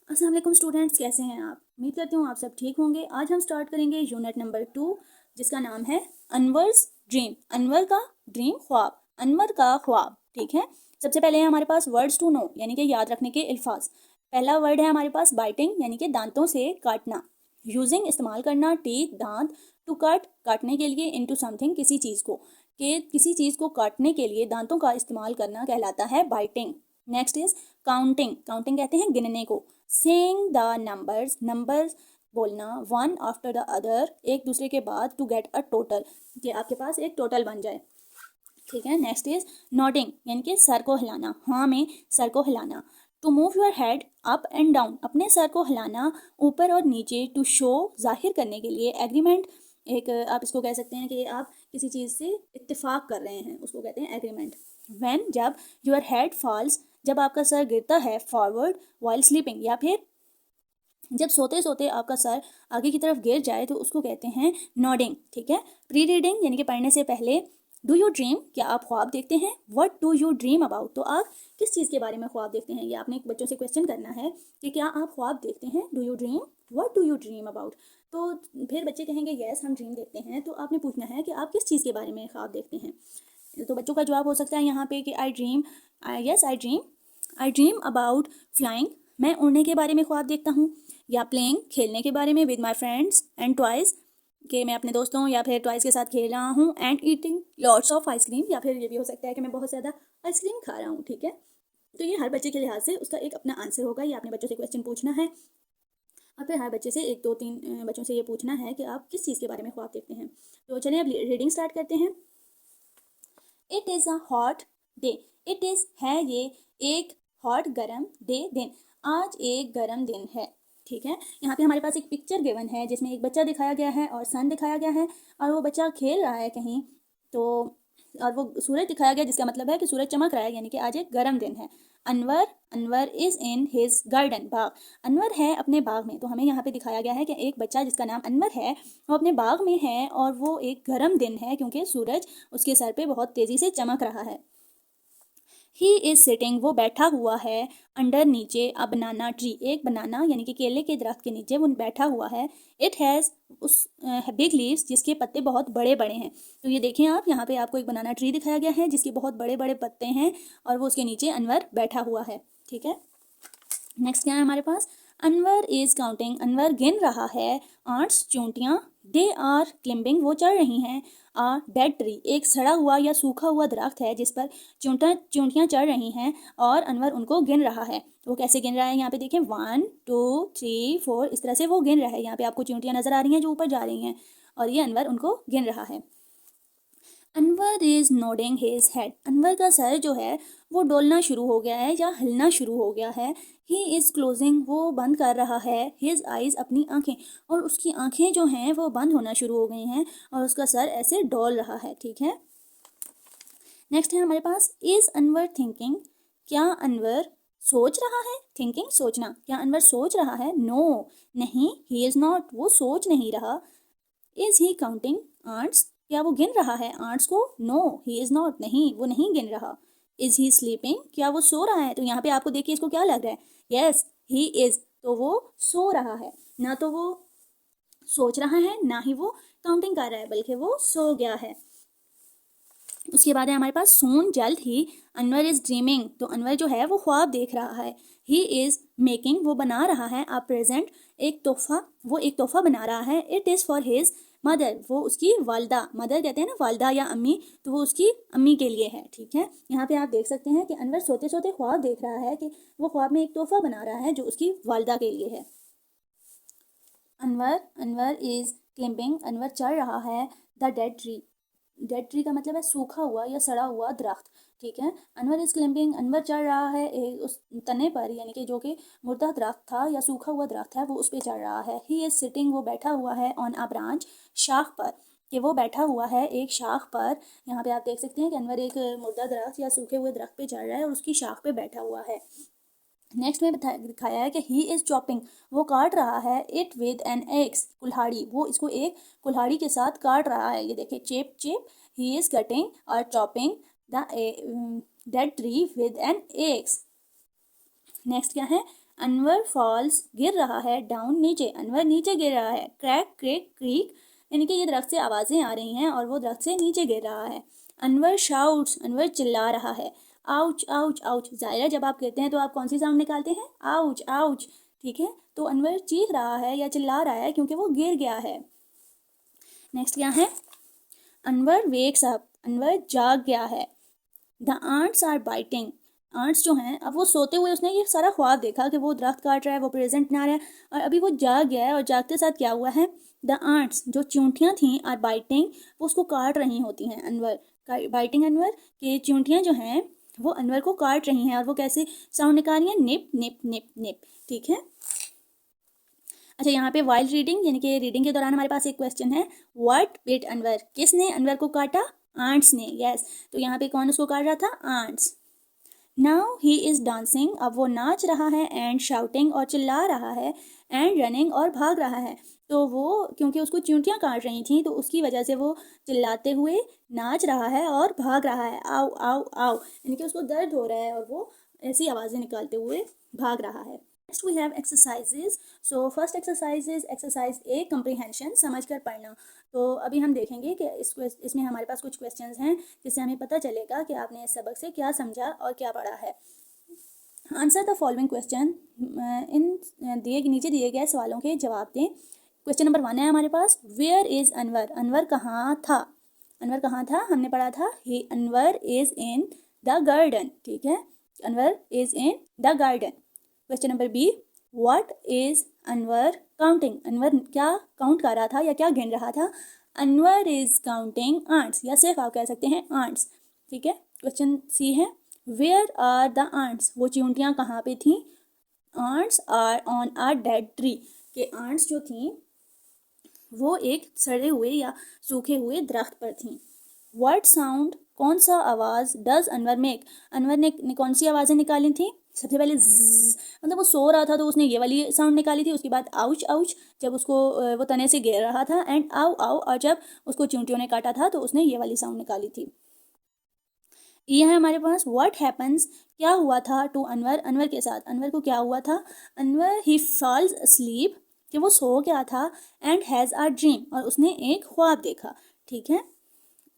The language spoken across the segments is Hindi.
अस्सलाम वालेकुम स्टूडेंट्स, कैसे हैं आप? उम्मीद करती हूँ आप सब ठीक होंगे। आज हम स्टार्ट करेंगे यूनिट नंबर 2 जिसका नाम है अनवर्स ड्रीम। अनवर का ड्रीम, ख्वाब, अनवर का ख्वाब। ठीक है, सबसे पहले है हमारे पास वर्ड्स टू नो यानी कि याद रखने के अल्फाज। पहला वर्ड है हमारे पास बाइटिंग यानी कि दांतों से काटना। यूजिंग इस्तेमाल करना, टीथ दांत, टू कट काटने के लिए, इनटू समथिंग किसी चीज़ को, कि किसी चीज़ को काटने के लिए दांतों का इस्तेमाल करना कहलाता है biting. Next is counting. Counting कहते हैं गिनने को। सेइंग द नंबर्स, नंबर्स बोलना वन आफ्टर द अदर, एक दूसरे के बाद, टू गेट अ टोटल, कि आपके पास एक टोटल बन जाए। ठीक है, नेक्स्ट इज नॉडिंग यानी कि सर को हिलाना, हाँ में सर को हिलाना। To move your head up and down, अपने सर को हिलाना ऊपर और नीचे। टू शो जाहिर करने के लिए। एग्रीमेंट, एक आप इसको कह सकते हैं कि आप किसी चीज़ से इत्तेफाक कर रहे हैं, उसको कहते हैं एग्रीमेंट। व्हेन, जब, योर हेड फॉल्स, जब आपका सर गिरता है, फॉरवर्ड वाइल स्लीपिंग, या फिर जब सोते सोते आपका सर आगे की तरफ गिर जाए तो उसको कहते हैं नॉडिंग। ठीक है, प्री रीडिंग यानी कि पढ़ने से पहले। डू यू ड्रीम, क्या आप ख्वाब देखते हैं? What do you dream about, तो आप किस चीज़ के बारे में ख्वाब देखते हैं? ये आपने बच्चों से क्वेश्चन करना है कि क्या आप ख्वाब देखते हैं। Do you dream, what do you dream about, तो फिर बच्चे कहेंगे यस हम ड्रीम देखते हैं। तो आपने पूछना है कि आप किस चीज़ के बारे में ख्वाब देखते हैं। तो बच्चों का जवाब हो सकता है यहाँ पे कि आई dream, yes I dream about flying, मैं उड़ने के बारे में ख्वाब देखता हूँ। या प्लेइंग, खेलने के बारे में, with my friends and toys, कि मैं अपने दोस्तों या फिर टॉयज़ के साथ खेल रहा हूँ। And eating lots of ice cream, या फिर ये भी हो सकता है कि मैं बहुत ज़्यादा आइसक्रीम खा रहा हूँ। ठीक है, तो ये हर बच्चे के लिहाज से उसका एक अपना आंसर होगा। ये आपने बच्चों से क्वेश्चन पूछना है और फिर हर बच्चे से एक दो तीन बच्चों से ये पूछना है कि आप किस चीज़ के बारे में ख्वाब देखते हैं। तो चलिए अब रीडिंग स्टार्ट करते हैं। It is a hot day, it is है ये एक हॉट गरम डे दिन, आज एक गरम दिन है। ठीक है, यहाँ पे हमारे पास एक पिक्चर गिवन है जिसमें एक बच्चा दिखाया गया है और सन दिखाया गया है और वो बच्चा खेल रहा है कहीं, तो और वो सूरज दिखाया गया जिसका मतलब है कि सूरज चमक रहा है यानी कि आज एक गर्म दिन है। Anwar, Anwar is in his garden, बाग, अनवर है अपने बाग में। तो हमें यहाँ पे दिखाया गया है कि एक बच्चा जिसका नाम अनवर है वो अपने बाग में है और वो एक गर्म दिन है क्योंकि सूरज उसके सर पे बहुत तेज़ी से चमक रहा है। ही इज़ सिटिंग, वो बैठा हुआ है, अंडर नीचे, अ बनाना ट्री, एक बनाना यानी कि केले के दरख्त के नीचे वो बैठा हुआ है। इट हैज़, उस बिग लीव्स, जिसके पत्ते बहुत बड़े बड़े हैं। तो ये देखें आप, यहाँ पे आपको एक बनाना ट्री दिखाया गया है जिसके बहुत बड़े बड़े पत्ते हैं और वो उसके नीचे अनवर बैठा हुआ है। ठीक है, नेक्स्ट क्या है हमारे पास, अनवर इज काउंटिंग, अनवर गिन रहा है, आंट्स चूंटियाँ, दे आर क्लिम्बिंग, वो चढ़ रही हैं, आ डेड ट्री, एक सड़ा हुआ या सूखा हुआ दरख्त है जिस पर चूंटियाँ चढ़ रही हैं और अनवर उनको गिन रहा है। वो कैसे गिन रहा है, यहाँ पे देखें 1 2 3 4, इस तरह से वो गिन रहा है। यहाँ पे आपको चूंटियाँ नजर आ रही हैं जो ऊपर जा रही हैं और ये अनवर उनको गिन रहा है। Anwar is nodding his head, Anwar का सर जो है वो डोलना शुरू हो गया है या हिलना शुरू हो गया है। ही इज़ क्लोजिंग, वो बंद कर रहा है, हिज आइज़, अपनी आंखें, और उसकी आंखें जो हैं वो बंद होना शुरू हो गई हैं और उसका सर ऐसे डोल रहा है। ठीक है, नेक्स्ट है हमारे पास, इज़ अनवर थिंकिंग, क्या अनवर सोच रहा है? थिंकिंग सोचना, क्या अनवर सोच रहा है? नो नहीं, ही इज़ नॉट, वो सोच नहीं रहा। इज़ ही काउंटिंग आंट्स, क्या वो गिन रहा है आंट्स को? नो ही इज़ नॉट, नहीं वो नहीं गिन रहा। इज़ ही स्लीपिंग, क्या वो सो रहा है? तो यहाँ पे आपको देखिए इसको क्या लग रहा है, यस ही इज़, तो वो सो रहा है, ना तो वो सोच रहा है ना ही वो काउंटिंग कर रहा है, बल्कि वो सो गया है। उसके बाद है हमारे पास सून, जल्द ही, अनवर इज़ ड्रीमिंग, तो अनवर जो है वो ख्वाब देख रहा है। ही इज़ मेकिंग, वो बना रहा है, अ प्रेजेंट, एक तोहफा, वो एक तोहफा बना रहा है। It is for his mother, वो उसकी वालदा, मदर कहते हैं ना वालदा या अम्मी, तो वो उसकी अम्मी के लिए है। ठीक है, यहाँ पे आप देख सकते हैं कि अनवर सोते सोते ख्वाब देख रहा है कि वो ख्वाब में एक तोहफा बना रहा है जो उसकी वालदा के लिए है। अनवर, अनवर इज़ क्लिम्बिंग, अनवर चढ़ रहा है, the dead tree, dead tree का मतलब है सूखा हुआ या सड़ा हुआ दरख्त। ठीक है, अनवर इज क्लिम्बिंग, अनवर चढ़ रहा है उस तने पर, यानी कि जो कि मुर्दा दरख्त था या सूखा हुआ दरख्त है वो उस पर चढ़ रहा है। ही इज सिटिंग, वो बैठा हुआ है, ऑन अ ब्रांच, शाख पर, कि वो बैठा हुआ है एक शाख पर। यहाँ पे आप देख सकते हैं कि अनवर एक मुर्दा दरख्त या सूखे हुए दरख्त पे चढ़ रहा है और उसकी शाख पे बैठा हुआ है। नेक्स्ट में दिखाया है कि ही इज़ चॉपिंग, वो काट रहा है, इट विद एन एक्स, कुल्हाड़ी, वो इसको एक कुल्हाड़ी के साथ काट रहा है। ये देखिए चेप चेप, ही इज़ कटिंग और chopping the dead tree with an axe. Next क्या है, अनवर फॉल्स गिर रहा है, डाउन नीचे, अनवर नीचे गिर रहा है, क्रैक क्रेक क्रीक यानी कि ये दरख्त से आवाज़ें आ रही हैं और वो दरख्त से नीचे गिर रहा है। अनवर शाउट्स, अनवर चिल्ला रहा है। आउच आउच आउच, ज़ाहिर जब आप कहते हैं तो आप कौन सी साउंड निकालते हैं? आउच आउच, ठीक है। तो अनवर चीख रहा है या चिल्ला रहा है क्योंकि वो गिर गया है। नेक्स्ट क्या है? अनवर वेक्स अप, अनवर जाग गया है। The ants are biting, ants जो हैं अब वो सोते हुए उसने ये सारा ख्वाब देखा कि वो दरख्त काट रहा है, वो प्रेजेंट बना रहा है और अभी वो जाग गया है और जागते साथ क्या हुआ है? द आंट्स जो चींटियाँ थीं आर बाइटिंग, वो उसको काट रही होती हैं। अनवर बाइटिंग, अनवर के चींटियाँ जो हैं वो अनवर को काट रही हैं और वो कैसे साउंड निकाल रही हैं? निप निप निप निप, ठीक है। अच्छा, यहाँ पे वाइल्ड रीडिंग यानी कि रीडिंग के दौरान हमारे पास एक क्वेश्चन है, व्हाट बिट अनवर, किसने अनवर को काटा? आंट्स ने, यस। तो यहाँ पे कौन उसको काट रहा था? Ants. Now he is dancing, अब वो नाच रहा है, एंड शाउटिंग और चिल्ला रहा है, एंड रनिंग और भाग रहा है। तो वो क्योंकि उसको चींटियाँ काट रही थी तो उसकी वजह से वो चिल्लाते हुए नाच रहा है और भाग रहा है। आओ आओ आओ, यानी कि उसको दर्द हो रहा है और वो ऐसी आवाज़ें निकालते हुए भाग रहा है। Next we have exercises. So first exercise is exercise A, comprehension, समझ कर पढ़ना। तो अभी हम देखेंगे कि इसमें हमारे पास कुछ क्वेश्चंस हैं जिससे हमें पता चलेगा कि आपने इस सबक से क्या समझा और क्या पढ़ा है। आंसर द फॉलोइंग क्वेश्चन, नीचे दिए गए सवालों के जवाब दें। क्वेश्चन नंबर 1 है हमारे पास, वेयर इज़ अनवर, अनवर कहाँ था? अनवर कहाँ था? हमने पढ़ा था ही Anwar is in the garden, ठीक है। Anwar is in the garden. Question number B, what is Anwar counting, Anwar क्या काउंट कर रहा था या क्या गिन रहा था? अनवर इज़ काउंटिंग आंट्स, या सिर्फ आप कह सकते हैं आंट्स, ठीक है। क्वेश्चन सी है, वेयर आर द आंट्स, वो चींटियाँ कहाँ पे थीं? Ants are on a dead tree, के आंट्स जो थीं वो एक सड़े हुए या सूखे हुए दरख्त पर थीं। व्हाट साउंड, कौन सा आवाज़ डज अनवर मेक, अनवर ने कौन सी आवाज़ें निकाली थी? सबसे पहले ज़, मतलब वो सो रहा था तो उसने ये वाली साउंड निकाली थी। उसके बाद आउच आउच, जब उसको वो तने से घेर रहा था, एंड आओ आओ, और जब उसको चींटियों ने काटा था तो उसने ये वाली साउंड निकाली थी। ये है हमारे पास, व्हाट हैपन्स, क्या हुआ था टू अनवर, अनवर के साथ, अनवर को क्या हुआ था? अनवर ही फॉल्स अस्लीप, कि वो सो गया था, एंड हैज़ अ ड्रीम, और उसने एक ख्वाब देखा, ठीक है।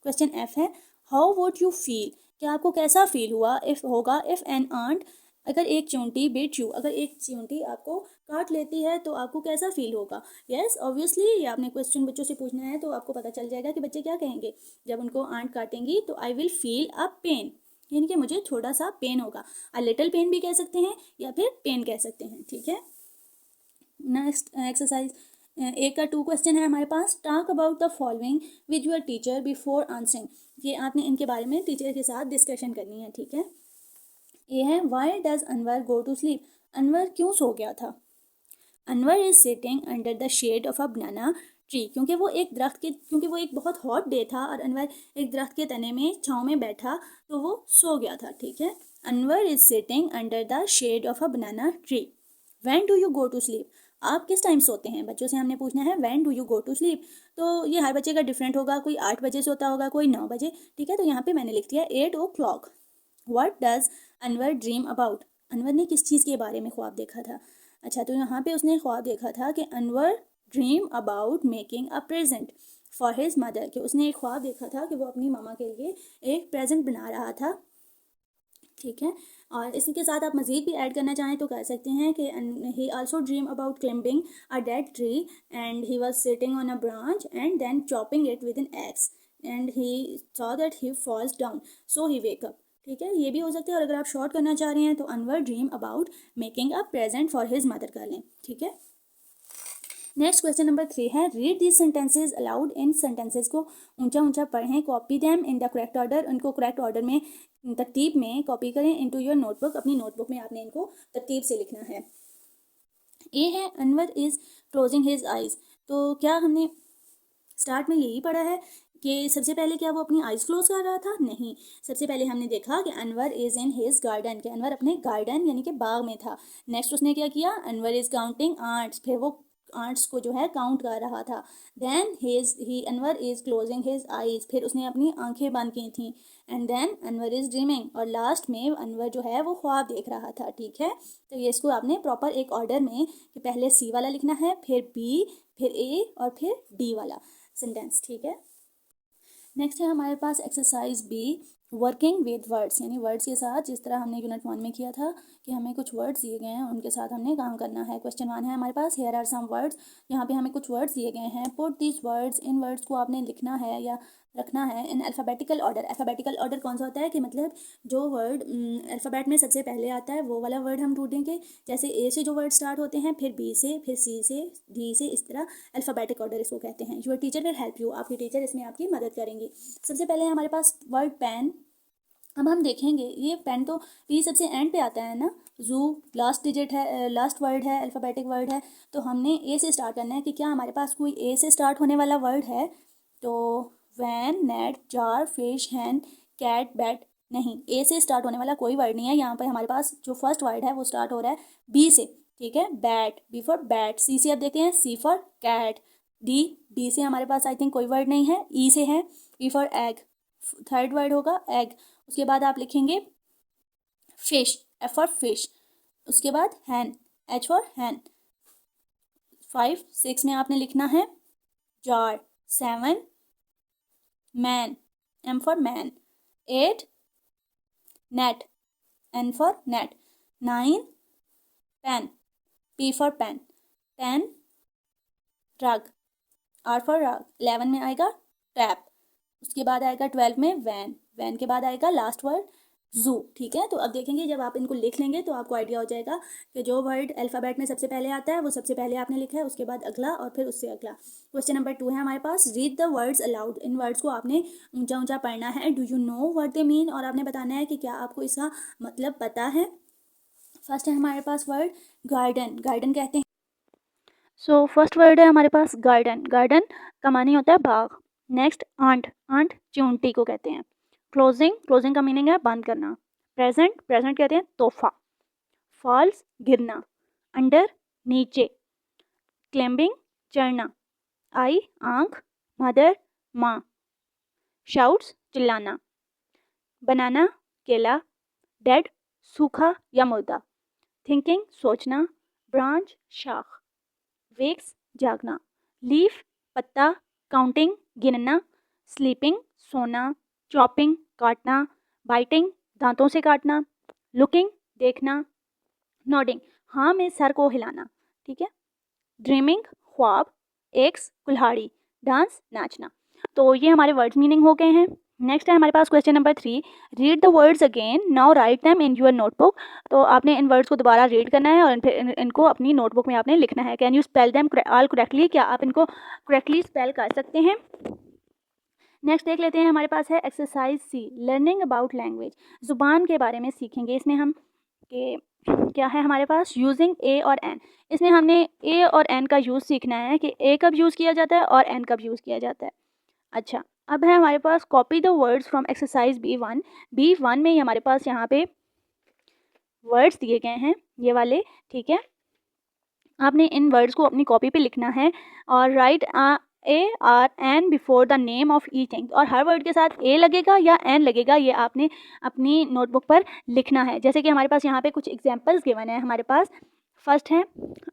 क्वेश्चन एफ है, हाउ वुड यू फील, क्या आपको कैसा फील हुआ इफ होगा, इफ एन आंट, अगर एक चींटी बीट यू, अगर एक चींटी आपको काट लेती है तो आपको कैसा फील होगा? यस ऑब्वियसली, ये आपने क्वेश्चन बच्चों से पूछना है तो आपको पता चल जाएगा कि बच्चे क्या कहेंगे जब उनको आंट काटेंगी। तो I will feel a pain, यानी कि मुझे थोड़ा सा पेन होगा। अ लिटिल पेन भी कह सकते हैं या फिर पेन कह सकते हैं, ठीक है। नेक्स्ट एक्सरसाइज एक का 2 क्वेश्चन है हमारे पास, talk about the following with your teacher before answering, ये आपने इनके बारे में टीचर के साथ डिस्कशन करनी है, ठीक है। ये है, why does Anwar go to sleep, Anwar क्यों सो गया था? Anwar is sitting under the shade of a banana tree, क्योंकि वो एक बहुत हॉट डे था और अनवर एक दरख्त के तने में छाँव में बैठा तो वो सो गया था, ठीक है। Anwar is sitting under the shade of a banana tree. When do you go to sleep, आप किस टाइम सोते हैं? बच्चों से हमने पूछना है when do you go to sleep. तो ये हर बच्चे का डिफरेंट होगा, कोई 8 बजे सोता होगा, कोई 9 बजे, ठीक है। तो यहाँ पे मैंने लिख दिया 8 o'clock। What does Anwar dream about, Anwar ने किस चीज़ के बारे में ख्वाब देखा था? अच्छा, तो यहाँ पे उसने ख्वाब देखा था कि Anwar dream about making a present for his mother, कि उसने एक ख्वाब देखा था कि वो अपनी मामा के लिए एक प्रेजेंट बना रहा था, ठीक है। और इसके साथ आप मज़ीद भी ऐड करना चाहें तो कह सकते हैं कि he also dream about climbing a dead tree and he was sitting on a branch and then chopping it with an axe and he saw that he falls down so he wake up, ठीक है। ये भी हो सकता है। और अगर आप शॉर्ट करना चाह रहे हैं तो Anwar dream about making a present for his mother कर लें, ठीक है। नेक्स्ट क्वेश्चन नंबर 3 है, read these sentences allowed, in sentences को ऊंचा ऊंचा पढ़ें, copy them in the correct order, उनको करेक्ट ऑर्डर में तरतीब में कॉपी करें, इनटू योर नोटबुक, अपनी नोटबुक में आपने इनको तरतीब से लिखना है। ए है, Anwar is closing his eyes, तो क्या हमने स्टार्ट में यही पढ़ा है कि सबसे पहले क्या वो अपनी आइज़ क्लोज कर रहा था? नहीं, सबसे पहले हमने देखा कि Anwar is in his garden, कि अनवर अपने गार्डन यानी कि बाग में था। नेक्स्ट उसने क्या किया? अनवर इज़ काउंटिंग आंट्स, फिर वो आंट्स को जो है काउंट कर रहा था। Then he Anwar is closing his eyes, फिर उसने अपनी आंखें बंद की थी। And then Anwar is dreaming, और लास्ट में अनवर जो है वो ख्वाब देख रहा था। ठीक है, तो ये इसको आपने प्रॉपर एक ऑर्डर में कि पहले सी वाला लिखना है, फिर बी, फिर ए और फिर डी वाला सेंटेंस। ठीक है, नेक्स्ट है हमारे पास exercise B, working with words, यानी वर्ड्स के साथ, जिस तरह हमने यूनिट 1 में किया था कि हमें कुछ वर्ड्स दिए गए हैं उनके साथ हमने काम करना है। क्वेश्चन 1 है हमारे पास, हेयर आर सम वर्ड्स, यहाँ पे हमें कुछ वर्ड्स दिए गए हैं। Put this words, in words को आपने लिखना है या रखना है in alphabetical order. Alphabetical order कौन सा होता है कि मतलब जो वर्ड अल्फ़ाबेट में सबसे पहले आता है वो वाला वर्ड हम ढूंढेंगे। जैसे ए से जो वर्ड स्टार्ट होते हैं, फिर बी से, फिर सी से, डी से, इस तरह अल्फ़ाबेटिक ऑर्डर इसको कहते हैं। Your teacher will help you, आपकी टीचर इसमें आपकी मदद करेंगी। सबसे पहले हमारे पास वर्ड पेन। अब हम देखेंगे ये पेन तो पी सबसे एंड पे आता है ना, जू लास्ट डिजिट है, लास्ट वर्ड है, अल्फ़ाबेटिक वर्ड है, तो हमने ए से स्टार्ट करना है कि क्या हमारे पास कोई ए से स्टार्ट होने वाला वर्ड है। तो वैन, नेट, जार, फिश, हैन, कैट, बैट, नहीं, ए से स्टार्ट होने वाला कोई वर्ड नहीं है। यहाँ पर हमारे पास जो फर्स्ट वर्ड है वो स्टार्ट हो रहा है बी से। ठीक है, बैट, बी फॉर बैट। सी से अब देखते हैं, सी फॉर कैट। डी से हमारे पास आई थिंक कोई वर्ड नहीं है, ई से है, E for egg, third word होगा एग। उसके बाद आप लिखेंगे फिश, एफ फॉर फिश। उसके बाद हैन, एच फॉर हैन। 5, 6 में आपने लिखना है jar. 7 man, M for man. 8 net, N for net. 9 pen, P for pen. 10 rug, are for रग। 11 में आएगा टैप। उसके बाद आएगा 12 में वैन, वैन के बाद आएगा लास्ट वर्ड जू। ठीक है, तो अब देखेंगे जब आप इनको लिख लेंगे तो आपको आइडिया हो जाएगा कि जो वर्ड अल्फ़ाबेट में सबसे पहले आता है वो सबसे पहले आपने लिखा है, उसके बाद अगला और फिर उससे अगला। क्वेश्चन नंबर 2 है हमारे पास, रीड द वर्ड्स अलाउड, इन वर्ड्स को आपने ऊंचा ऊंचा पढ़ना है। Do you know what they mean, और आपने बताना है कि क्या आपको इसका मतलब पता है। फर्स्ट है हमारे पास वर्ड गार्डन, गार्डन कहते हैं। सो फर्स्ट वर्ड है हमारे पास गार्डन, गार्डन का मानी होता है बाग। नेक्स्ट आंट, आंट चूंटी को कहते हैं। क्लोजिंग, क्लोजिंग का मीनिंग है बंद करना। प्रेजेंट, प्रेजेंट कहते हैं तोहफा। फॉल्स गिरना। अंडर नीचे। क्लाइंबिंग चढ़ना। आई आंख। मदर माँ। शाउट्स चिल्लाना। बनाना केला। डेड सूखा या मुर्दा। थिंकिंग सोचना। ब्रांच शाख। वेक्स जागना। लीफ पत्ता। काउंटिंग गिनना। स्लीपिंग सोना। चॉपिंग काटना। बाइटिंग दांतों से काटना। लुकिंग देखना। नॉडिंग हाँ में सर को हिलाना। ठीक है, ड्रीमिंग ख्वाब। एक्स कुल्हाड़ी। डांस नाचना। तो ये हमारे वर्ड्स मीनिंग हो गए हैं। नेक्स्ट है हमारे पास question number 3, read the words again, now write them in your notebook. तो आपने इन वर्ड्स को दोबारा रीड करना है और फिर इनको अपनी नोटबुक में आपने लिखना है। Can you spell them all correctly, क्या आप इनको करेक्टली स्पेल कर सकते हैं। नेक्स्ट देख लेते हैं हमारे पास है exercise C, learning about language, ज़ुबान के बारे में सीखेंगे। इसमें हम के क्या है हमारे पास, यूजिंग ए और एन। इसमें हमने ए और एन का यूज़ सीखना है कि ए कब यूज़ किया जाता है और एन कब यूज़ किया जाता है। अच्छा, अब है हमारे पास copy the words from exercise B1। B1 में ही हमारे पास यहाँ पे वर्ड्स दिए गए हैं ये वाले। ठीक है, आपने इन वर्ड्स को अपनी कॉपी पे लिखना है और right ARN before the name of each thing, और हर वर्ड के साथ ए लगेगा या एन लगेगा ये आपने अपनी नोटबुक पर लिखना है। जैसे कि हमारे पास यहाँ पे कुछ एग्जांपल्स गिवन है हमारे पास। फर्स्ट है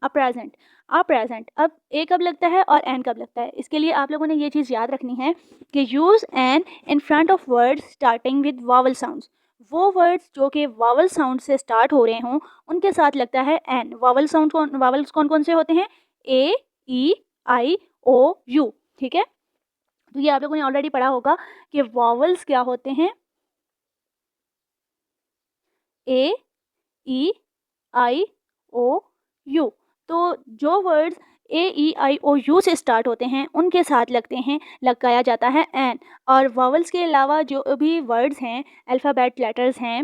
अ प्रेजेंट, अ प्रेजेंट। अब ए कब लगता है और एन कब लगता है, इसके लिए आप लोगों ने ये चीज़ याद रखनी है कि use an in front of words starting with vowel sounds. वो वर्ड्स जो कि वावल साउंड से स्टार्ट हो रहे हों उनके साथ लगता है एन। वावल साउंड कौन, वावल्स कौन कौन से होते हैं, ए ई आई ओ यू। ठीक है, तो ये आप लोगों ने ऑलरेडी पढ़ा होगा कि वावल्स क्या होते हैं, ए ई आई ओ यू। तो जो words A E I O U से स्टार्ट होते हैं उनके साथ लगते हैं, लगाया जाता है एन। और वावल्स के अलावा जो भी वर्ड्स हैं, अल्फ़ाबेट लेटर्स हैं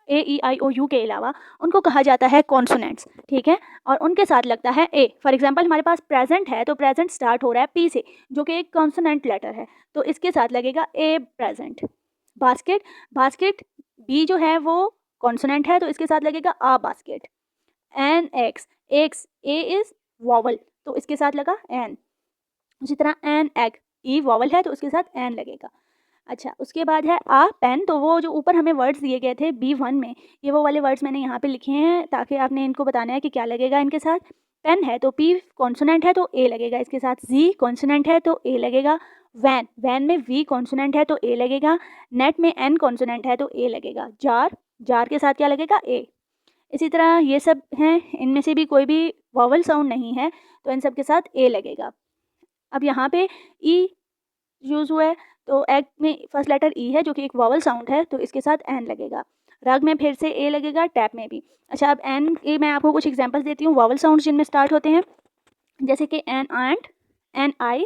ए ई आई ओ यू के अलावा, उनको कहा जाता है कॉन्सोनेंट्स। ठीक है, और उनके साथ लगता है ए। फॉर एग्जांपल हमारे पास प्रेजेंट है तो प्रेजेंट स्टार्ट हो रहा है पी से जो कि एक कॉन्सोनेंट लेटर है, तो इसके साथ लगेगा a present. Basket, basket B जो है वो कॉन्सोनेंट है तो इसके साथ लगेगा a basket. An axe, axe a is vowel तो इसके साथ लगा एन। उसी तरह एन एग, ई वॉवल है तो उसके साथ एन लगेगा। अच्छा, उसके बाद है आ पेन। तो वो जो ऊपर हमें वर्ड्स दिए गए थे B1 में, ये वो वाले वर्ड्स मैंने यहाँ पे लिखे हैं ताकि आपने इनको बताना है कि क्या लगेगा इनके साथ। पेन है तो P कॉन्सोनेंट है तो A लगेगा इसके साथ, Z कॉन्सोनेंट है तो A लगेगा, वैन, वैन में V कॉन्सोनेंट है तो A लगेगा, नेट में N कॉन्सोनेंट है तो A लगेगा, जार, जार के साथ क्या लगेगा A। इसी तरह ये सब हैं, इनमें से भी कोई भी वॉवल साउंड नहीं है तो इन सब के साथ A लगेगा। अब यहाँ पे E यूज़ हुआ है तो एग में फर्स्ट लेटर ई है जो कि एक वॉवल साउंड है तो इसके साथ एन लगेगा। रग में फिर से ए लगेगा, टैप में भी। अच्छा, अब एन ए मैं आपको कुछ एग्जांपल्स देती हूँ वॉवल साउंड जिनमें स्टार्ट होते हैं, जैसे कि an ant, an eye,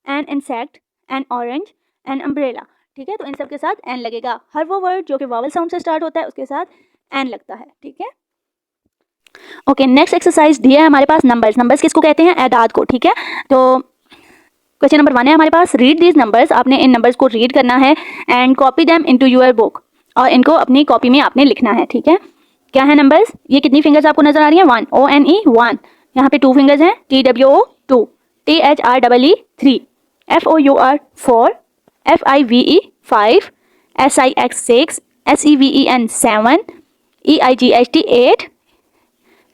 an insect, an orange, an umbrella. ठीक है, तो इन सब के साथ एन लगेगा। हर वो वर्ड जो कि वॉवल साउंड से स्टार्ट होता है उसके साथ एन लगता है। ठीक है, ओके। नेक्स्ट एक्सरसाइज दिया है हमारे पास नंबर्स। नंबर्स किसको कहते हैं? एदाद को। ठीक है, तो क्वेश्चन नंबर 1 है हमारे पास, रीड दीज नंबर्स। आपने इन नंबर्स को रीड करना है and copy them into your book, और इनको अपनी कॉपी में आपने लिखना है। ठीक है, क्या है नंबर्स? ये कितनी फिंगर्स आपको नजर आ रही हैं? 1, ONE 1। यहाँ पे 2 फिंगर्स हैं, TWO 2, THREE 3, FOUR 4, FIVE 5, SIX 6, SEVEN 7, EIGHT 8,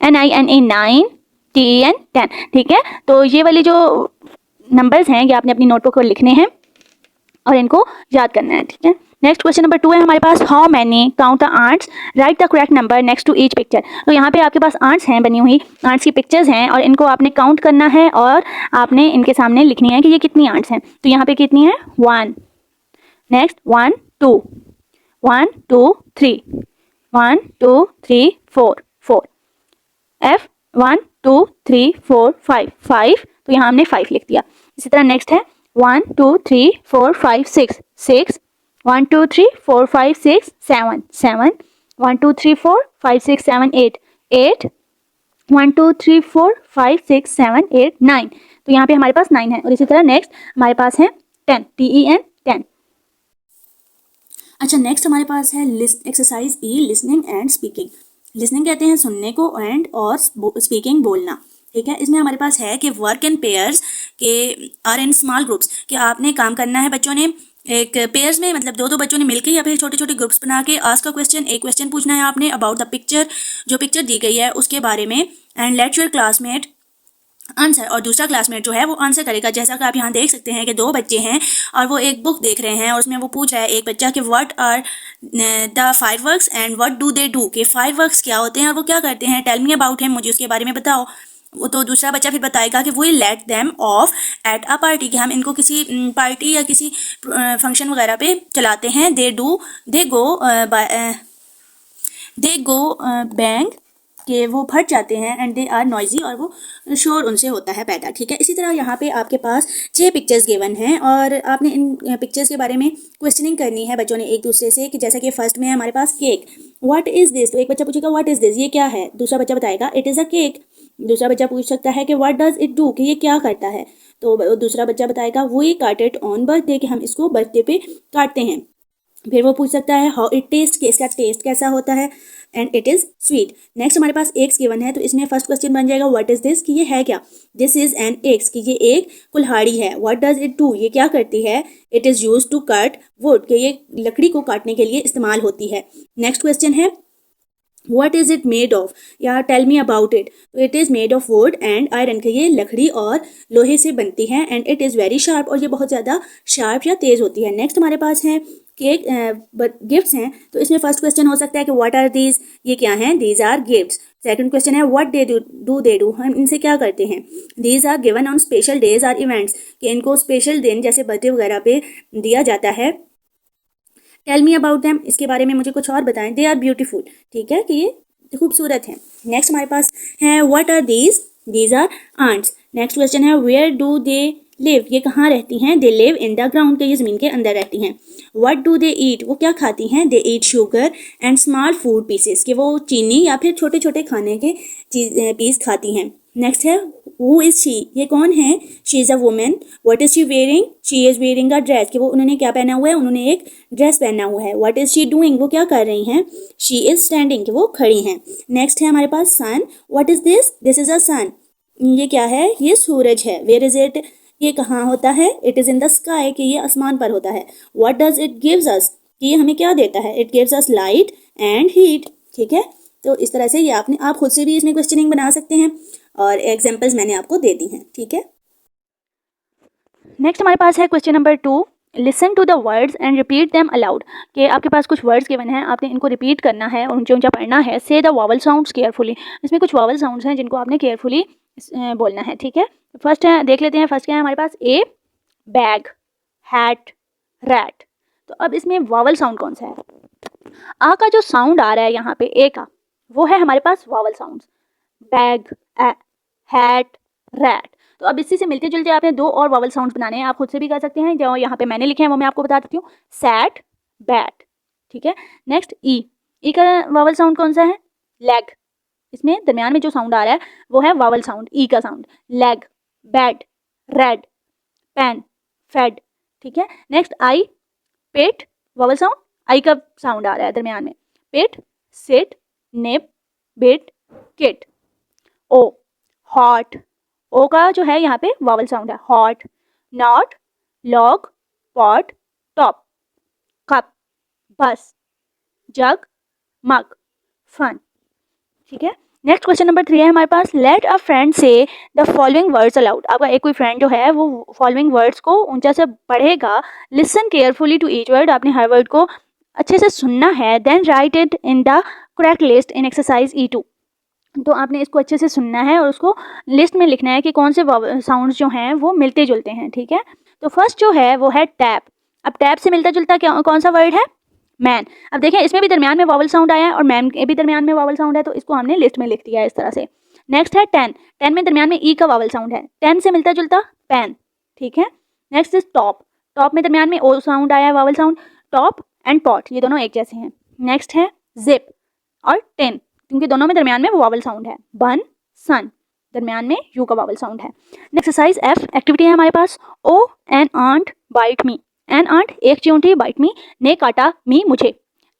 NINE 9, TEN 10। ठीक है, तो ये वाली जो नंबर्स हैं ये आपने अपनी नोटबुक पर लिखने हैं और इनको याद करना है। ठीक है, नेक्स्ट क्वेश्चन नंबर 2 है हमारे पास, how many count the ants, right the correct number next to each picture. तो यहाँ पे आपके पास आंट्स हैं, बनी हुई आंट्स की पिक्चर्स हैं और इनको आपने काउंट करना है और आपने इनके सामने लिखनी है कि ये कितनी आंट्स हैं। तो यहाँ पे कितनी है? 1, नेक्स्ट 1 2, 1 2 3, 1 2 3 4 4, F 1 2 3 4 5 5, तो यहाँ हमने 5 लिख दिया। इसी तरह नेक्स्ट है 1 2 3 4 5 6 6, 1 2 3 4 5 6 7 7, 1 2 3 4 5 6 7 8 8, 1 2 3 4 5 6 7 8 9, तो यहाँ पे हमारे पास 9 है। और इसी तरह नेक्स्ट हमारे पास है 10, TEN 10। अच्छा, नेक्स्ट हमारे पास है exercise E, listening and speaking. Listening कहते हैं सुनने को, एंड और स्पीकिंग बोलना। ठीक है, इसमें हमारे पास है कि वर्क इन पेयर्स के आर इन स्मॉल ग्रुप्स, कि आपने काम करना है बच्चों ने एक पेयर्स में, मतलब दो बच्चों ने मिलकर या फिर छोटे छोटे ग्रुप्स बना के आस्क अ क्वेश्चन, एक क्वेश्चन पूछना है आपने अबाउट द पिक्चर, जो पिक्चर दी गई है उसके बारे में, and let your classmate answer, और दूसरा क्लासमेट जो है वो आंसर करेगा। जैसा कि आप यहाँ देख सकते हैं कि 2 बच्चे हैं और वो एक बुक देख रहे हैं और उसमें वो पूछ रहा है एक बच्चा कि what are the fireworks and what do they do, कि फायरवर्क्स क्या होते हैं और वो क्या करते हैं, टेल मी अबाउट हिम, मुझे उसके बारे में बताओ। वो तो दूसरा बच्चा फिर बताएगा कि we let them off at a party, कि हम इनको किसी पार्टी या किसी फंक्शन वगैरह पे चलाते हैं। दे गो बैंग, कि वो फट जाते हैं, एंड दे आर नॉइजी, और वो शोर उनसे होता है पैदा। ठीक है, इसी तरह यहाँ पे आपके पास 6 पिक्चर्स गिवन हैं और आपने इन पिक्चर्स के बारे में क्वेश्चनिंग करनी है बच्चों ने एक दूसरे से, कि जैसा कि फर्स्ट में है हमारे पास केक, व्हाट इज दिस, तो एक बच्चा पूछेगा व्हाट इज दिस, ये क्या है, दूसरा बच्चा बताएगा इट इज़ अ केक। दूसरा बच्चा पूछ सकता है कि व्हाट डज इट डू, कि ये क्या करता है, तो दूसरा बच्चा बताएगा वी काट इट ऑन बर्थडे, कि हम इसको बर्थडे पे काटते हैं। फिर वो पूछ सकता है हाउ इट टेस्ट, कि इसका टेस्ट कैसा होता है, and it is sweet. Next हमारे पास एग्स गिवन है, तो इसमें फर्स्ट क्वेश्चन बन जाएगा व्हाट इज दिस, कि ये है क्या, दिस इज एन एग्स, कि ये एक कुल्हाड़ी है। व्हाट डज इट डू, ये क्या करती है, it is use to cut wood, कि ये लकड़ी को काटने के लिए इस्तेमाल होती है। नेक्स्ट क्वेश्चन है what is it made of, या टेल मी अबाउट इट, तो it is made of would and iron, के ये लकड़ी और लोहे से बनती है, and it is very sharp, और ये बहुत ज़्यादा शार्प या तेज़ होती है। नेक्स्ट हमारे पास है केक गिफ्ट्स हैं, तो इसमें फर्स्ट क्वेश्चन हो सकता है कि व्हाट आर दीज, ये क्या हैं, these are gifts. Second question है व्हाट दे डू, हम इनसे क्या करते हैं, these are given on special days are events, कि इनको स्पेशल दिन जैसे बर्थडे वगैरह पे दिया जाता है। टेल मी अबाउट देम, इसके बारे में मुझे कुछ और बताएं। दे आर ब्यूटीफुल, ठीक है, कि ये खूबसूरत हैं। नेक्स्ट हमारे पास है what are these are ants. Next question है वेयर डू दे लिव, ये कहाँ रहती हैं, they live in the ground, के ये ज़मीन के अंदर रहती हैं। व्हाट डू दे ईट, वो क्या खाती हैं, they eat sugar and small food pieces, कि वो चीनी या फिर छोटे छोटे खाने के पीस खाती हैं। नेक्स्ट है हु इज़ शी, ये कौन है, she is a women. What is she wearing, she is wearing a dress, कि वो उन्होंने क्या पहना हुआ है, उन्होंने एक ड्रेस पहना हुआ है। व्हाट इज़ शी डूइंग, वो क्या कर रही हैं, शी इज़ स्टैंडिंग, कि वो खड़ी हैं। नेक्स्ट है हमारे पास sun, what is this, this is a sun, ये क्या है, ये सूरज है। वेयर इज इट, ये कहाँ होता है, it is in the sky, कि ये आसमान पर होता है। What does it gives us, कि ये हमें क्या देता है, it gives us light and heat. ठीक है, तो इस तरह से ये आप खुद से भी इसमें क्वेश्चनिंग बना सकते हैं और एग्जाम्पल्स मैंने आपको दे दी हैं। ठीक है, नेक्स्ट हमारे पास है question number 2, listen to the words and repeat them aloud. कि आपके पास कुछ वर्ड्स गिवन हैं, आपने इनको रिपीट करना है और ऊंचा ऊंचा पढ़ना है। से द वॉवल साउंड्स केयरफुली, इसमें कुछ वॉवल साउंड्स हैं जिनको आपने केयरफुली बोलना है। ठीक है, फर्स्ट है, देख लेते हैं। फर्स्ट क्या है हमारे पास, ए, बैग, हैट, रैट। तो अब इसमें वॉवल साउंड कौन सा है? आ का जो साउंड आ रहा है यहाँ पे, ए का, वो है हमारे पास vowel sounds. Bag, hat, rat. तो अब इसी से मिलते जुलते आपने दो और वॉवल साउंड्स बनाने हैं, आप खुद से भी कर सकते हैं। जो यहाँ पे मैंने लिखे हैं वो मैं आपको बता देती हूँ, सैट, बैट। ठीक है, नेक्स्ट ई, ई का वॉवल साउंड कौन सा है, लेग। इसमें दरमियान में जो साउंड आ रहा है वो है वॉवल साउंड, ई का sound. Leg, bed, red, pen, fed. ठीक है, next I, pet, vowel sound, I का साउंड आ रहा है दरमियान में। Pet, sit, nip, bit, kit. O, hot, O का जो है यहाँ पे वॉवल साउंड है, hot, not, log, pot, top, cup, bus, jug, mug, fun. ठीक है, नेक्स्ट क्वेश्चन नंबर 3 है हमारे पास, लेट अ फ्रेंड से द फॉलोइंग वर्ड्स अलाउड। आपका एक कोई फ्रेंड जो है वो फॉलोइंग वर्ड्स को ऊंचा से पढ़ेगा। Listen carefully to each word, आपने हर वर्ड को अच्छे से सुनना है। Then write it in the correct list in exercise E2। तो आपने इसको अच्छे से सुनना है और उसको लिस्ट में लिखना है कि कौन से साउंड्स जो हैं वो मिलते जुलते हैं। ठीक है, तो फर्स्ट जो है वो है टैप। अब टैप से मिलता जुलता क्या कौन सा वर्ड है, मैन। अब देखें इसमें भी दरमियान में वॉवल साउंड आया है और मैन के भी दरमियान में वॉवल साउंड है, तो इसको हमने लिस्ट में लिख दिया है इस तरह से। नेक्स्ट है टेन, टेन में दरमियान में ई का वॉवल साउंड है, टेन से मिलता जुलता पेन। ठीक है, नेक्स्ट इज टॉप, टॉप में दरमियान में ओ साउंड आया है, vowel sound. Top and pot ये दोनों एक जैसे हैं। नेक्स्ट है जिप और टेन, क्योंकि दोनों में दरमियान में वॉवल साउंड है। बन, सन, दरमियान में यू का वॉवल साउंड है। नेक्स्ट एक्सरसाइज F, एक्टिविटी है हमारे पास, oh an ant bite me. An ant एक चींटी, बाइट मी ने काटा मी मुझे।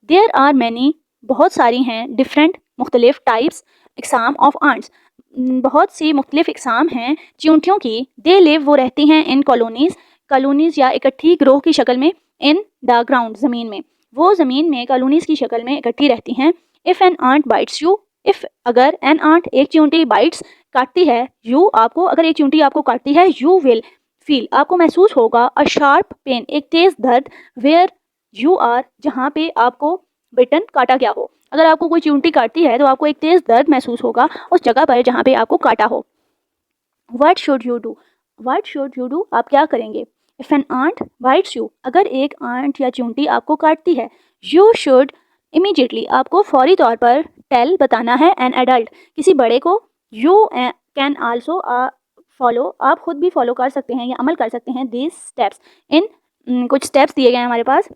देयर आर मैनी, बहुत सारी हैं, डिफरेंट मुख्तलिफ, टाइप्स इकसाम ऑफ आंट्स, बहुत सी मुख्तलिफ इकसाम हैं चींटियों की। दे लिव, वो रहती हैं, इन कॉलोनीज, कॉलोनीज या इकट्ठी ग्रोह की शक्ल में। इन द ग्राउंड, ज़मीन में, वो ज़मीन में कॉलोनीज की शक्ल में इकट्ठी रहती हैं। If an ant bites you, if अगर एन आंट एक चींटी बाइट्स काटती है यू आपको, अगर एक चींटी आपको काटती है, यू विल फील, आपको महसूस होगा, अ शार्प पेन, एक तेज़ दर्द, वेयर यू आर, जहाँ पे आपको बिटन काटा गया हो। अगर आपको कोई चींटी काटती है तो आपको एक तेज़ दर्द महसूस होगा उस जगह पर जहाँ पे आपको काटा हो। What should you do, what should you do, आप क्या करेंगे। If an ant bites you, अगर एक आंट या चींटी आपको काटती है, यू शुड इमीडिएटली, आपको फौरी तौर पर, टेल, बताना है, एन एडल्ट, किसी बड़े को। यू कैन आल्सो फॉलो, आप खुद भी फॉलो कर सकते हैं या अमल कर सकते हैं। दिस स्टेप्स, इन कुछ स्टेप्स दिए गए हैं हमारे पास,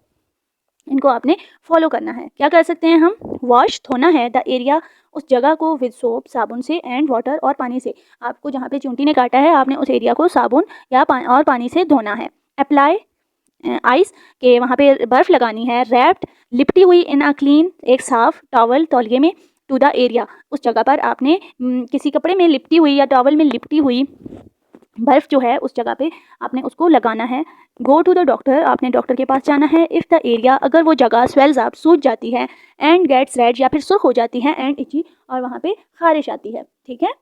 इनको आपने फॉलो करना है। क्या कर सकते हैं हम, वॉश, धोना है, द एरिया, उस जगह को, विद सोप, साबुन से, एंड वाटर, और पानी से। आपको जहाँ पे चींटी ने काटा है आपने उस एरिया को साबुन या और पानी से धोना है। अप्लाई आइस, के वहाँ पे बर्फ़ लगानी है। रैप्ड, लिपटी हुई, इन अ क्लीन, एक साफ, टॉवल, तौलिए में, टू द एरिया, उस जगह पर आपने किसी कपड़े में लिपटी हुई या टॉवल में लिपटी हुई बर्फ़ जो है उस जगह पे आपने उसको लगाना है। गो टू द डॉक्टर, आपने डॉक्टर के पास जाना है। इफ़ द एरिया, अगर वो जगह स्वेल्स अप, सूज जाती है, एंड गेट्स रेड, या फिर सुर्ख हो जाती है, एंड इची, और वहाँ पे खारिश आती है। ठीक है,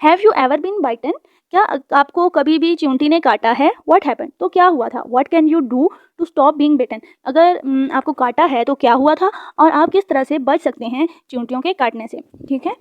हैव यू एवर बीन बाइटन, क्या आपको कभी भी चींटी ने काटा है। व्हाट हैपन, तो क्या हुआ था। What can you do to stop being bitten, अगर आपको काटा है तो क्या हुआ था और आप किस तरह से बच सकते हैं चींटियों के काटने से। ठीक है,